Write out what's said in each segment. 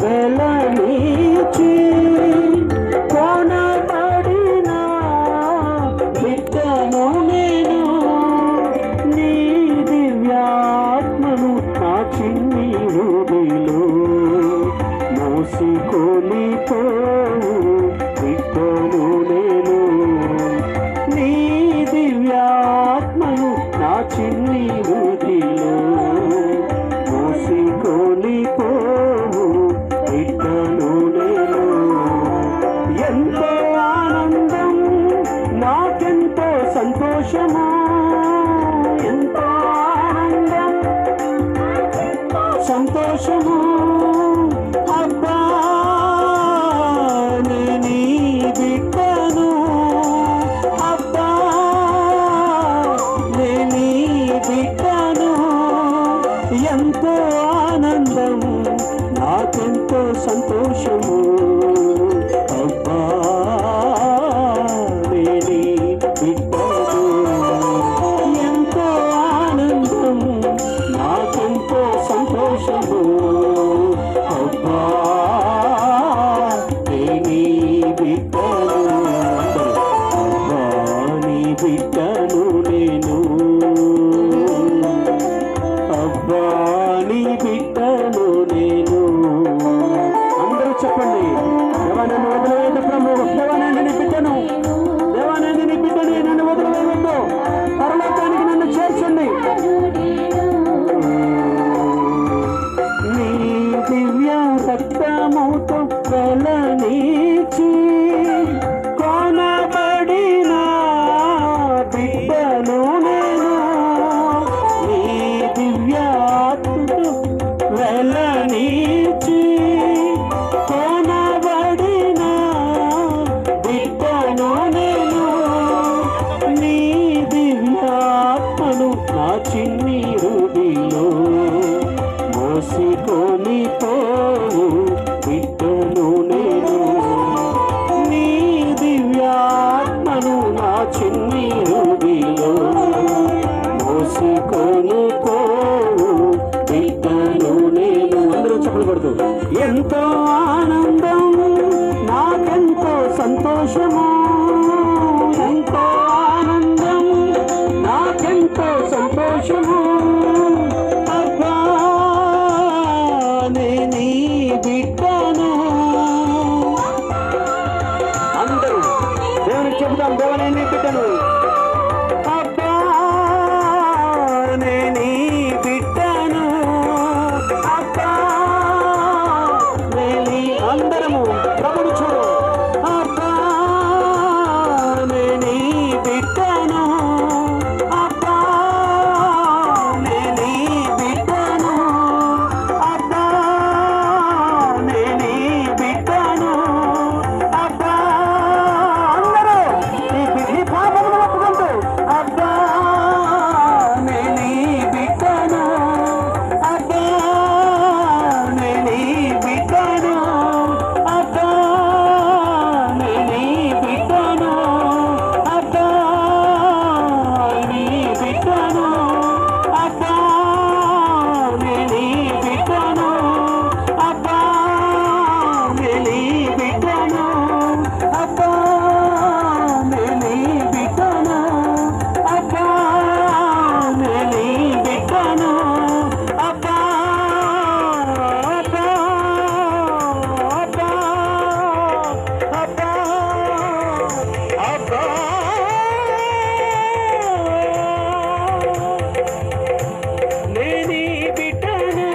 వెలనీచి కొనబడిన బిడ్డను నేను. నీ దివ్యాత్మను నా చిన్ని హృదయలో మోసుకొని పోవు బిడ్డను నేను. నీ దివ్యాత్మను నా చిన్ని హృదయలో మోసుకొని పోవు బిడ్డను నేను. ఎంతో ఆనందం, నాకెంతో సంతోషము, ఎంతో ఆనందం సంతోషము. అబ్బా నీ బిడ్డను, అబ్బా నీ బిడ్డను. ఎంతో ఆనందం, నాకెంతో సంతోషము. అబ్బా నీ బిడ్డను. ఎంతో ఆనందం, నాకెంతో సంతోషము. అబ్బా నీ బిడ్డను. అబ్బా నీ బిడ్డను నేను. అబ్బా నీ బిడ్డను నేను. అందరూ చెప్పండి, దేవా నన్ను వదిలేయద్దు ప్రభు, దేవా నేను నీ బిడ్డను, దేవా నేను నీ బిడ్డని, నన్ను వదిలేయవద్దు, పరలోకానికి నన్ను చేర్చండి. నీ దివ్య రక్తముతో వెలనీచి కొనబడిన బిడ్డను నేను. నీ దివ్యాత్మతో వెలనీచి కొనబడిన బిడ్డను నేను. నీ దివ్యాత్మను నా చిన్ని హృదయలో మోసుకొని పోవు బిడ్డను నేను. నీ దివ్యాత్మను నా చిన్ని హృదయలో మోసుకొని పోవు బిడ్డను నేను. అందరూ చెప్పలు పడుతూ ఎంతో ఆనందం, నాకెంతో సంతోషము, ఎంతో ఆనందం, నాకెంతో సంతోషము. అబ్బా నీ బిడ్డను. అందరూ దేవునికి చెబుతాం, దేవా నేను నీ బిడ్డను. అబ్బా నీ బిడ్డను. అబ్బా నీ అందరము ప్రభుని చూడు. అబ్బా నీ బిడ్డను. అబ్బా నీ బిడ్డను. అబ్బా నీ బిడ్డను. అబ్బా అందరూ నీ పాపమును ఒప్పుకుంటూ అబ్బా నీ బిడ్డను. అబ్బా నీ బిడ్డను. అబ్బా నీ బిడ్డను. అబ్బా నీ బిడ్డను. అబ్బా నీ బిడ్డను. అబ్బా నీ బిడ్డను. అబ్బా నీ బిడ్డను. అబ్బా నీ బిడ్డను. అబ్బా అబ్బా అబ్బా అబ్బా అబ్బా నీ బిడ్డను.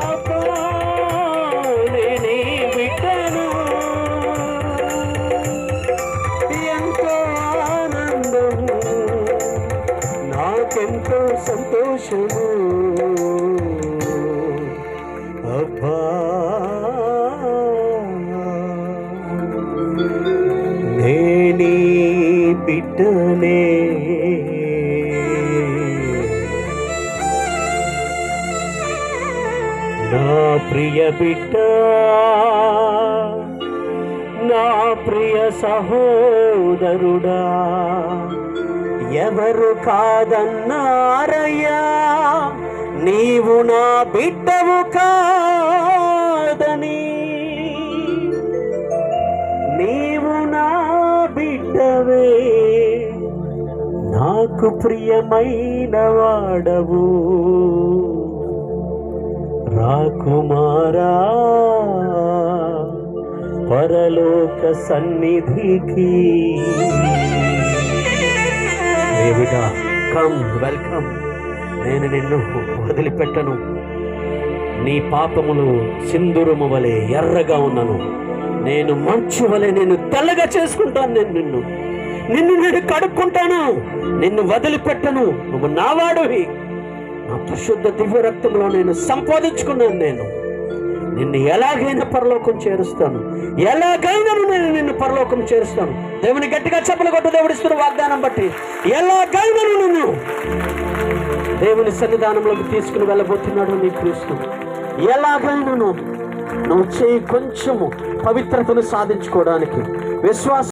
అబ్బా నీ బిడ్డను. ఎంతో ఆనందం, నాకెంతో సంతోషము. అబ్బా నీ బిడ్డనే. నా ప్రియ బిడ్డ, నా ప్రియ సహోదరుడా, ఎవరు కాదన్నారయ్యా నీవు నా బిడ్డవు కాదని, నీవు నా బిడ్డవే, నాకు ప్రియమైన వాడవు, రాకుమారా పరలోక సన్నిధికి. దేవుడా, కమ్, వెల్కమ్. నేను నిన్ను వదిలిపెట్టను. నీ పాపములు సింధూరము వలె ఎర్రగా ఉన్నను, నేను మంచు వలె నేను తెల్లగా చేసుకుంటాను. నిన్ను నేను కడుక్కుంటాను, నిన్ను వదిలిపెట్టను. నువ్వు నావాడివి, నా పరిశుద్ధ దివ్య రక్తంలో నేను సంపాదించుకున్నాను. నేను నిన్ను ఎలాగైనా పరలోకం చేరుస్తాను, ఎలాగైనా నేను నిన్ను పరలోకం చేరుస్తాను. దేవుని గట్టిగా చప్పలు కొట్టు. దేవుడిస్తున్న వాగ్దానం బట్టి ఎలాగైనా నిన్ను దేవుని సన్నిధానంలోకి తీసుకుని వెళ్ళబోతున్నాడు నీ క్రీస్తు. ఎలాగైనా నువ్వు చేయి కొంచెము పవిత్రతను సాధించుకోవడానికి, విశ్వాస